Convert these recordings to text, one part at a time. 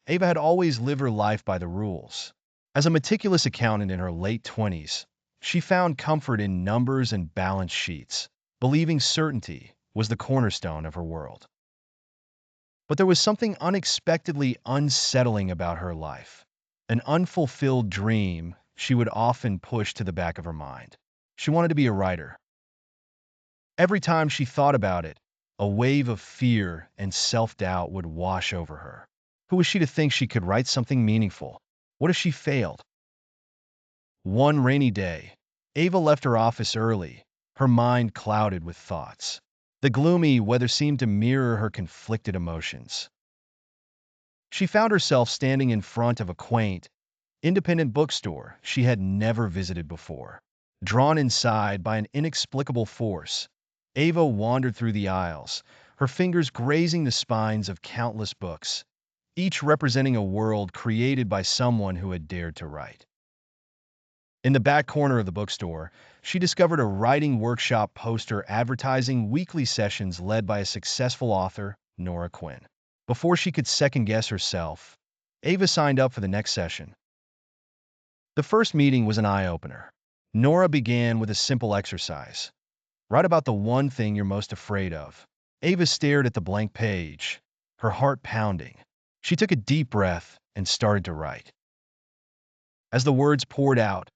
Ava had always lived her life by the rules. As a meticulous accountant in her late 20s, she found comfort in numbers and balance sheets, believing certainty was the cornerstone of her world. But there was something unexpectedly unsettling about her life, an unfulfilled dream she would often push to the back of her mind. She wanted to be a writer. Every time she thought about it, a wave of fear and self-doubt would wash over her. Who was she to think she could write something meaningful? What if she failed? One rainy day, Ava left her office early, her mind clouded with thoughts. The gloomy weather seemed to mirror her conflicted emotions. She found herself standing in front of a quaint, independent bookstore she had never visited before. Drawn inside by an inexplicable force, Ava wandered through the aisles, her fingers grazing the spines of countless books, each representing a world created by someone who had dared to write. In the back corner of the bookstore, she discovered a writing workshop poster advertising weekly sessions led by a successful author, Nora Quinn. Before she could second-guess herself, Ava signed up for the next session. The first meeting was an eye-opener. Nora began with a simple exercise. Write about the one thing you're most afraid of. Ava stared at the blank page, her heart pounding. She took a deep breath and started to write. As the words poured out,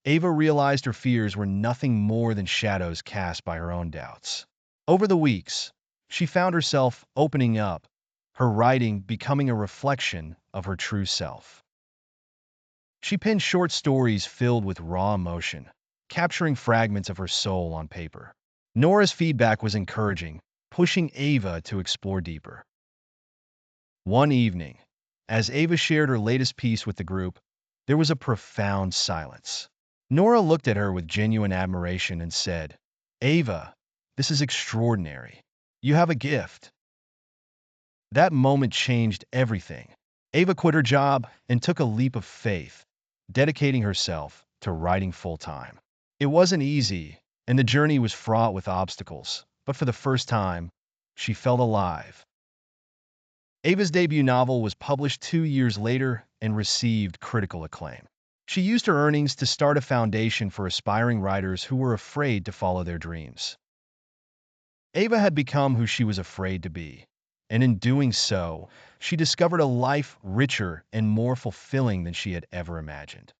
Ava realized her fears were nothing more than shadows cast by her own doubts. Over the weeks, she found herself opening up, her writing becoming a reflection of her true self. She penned short stories filled with raw emotion, capturing fragments of her soul on paper. Nora's feedback was encouraging, pushing Ava to explore deeper. One evening, as Ava shared her latest piece with the group, there was a profound silence. Nora looked at her with genuine admiration and said, "Ava, this is extraordinary. You have a gift." That moment changed everything. Ava quit her job and took a leap of faith, dedicating herself to writing full-time. It wasn't easy, and the journey was fraught with obstacles, but for the first time, she felt alive. Ava's debut novel was published 2 years later and received critical acclaim. She used her earnings to start a foundation for aspiring writers who were afraid to follow their dreams. Ava had become who she was afraid to be, and in doing so, she discovered a life richer and more fulfilling than she had ever imagined.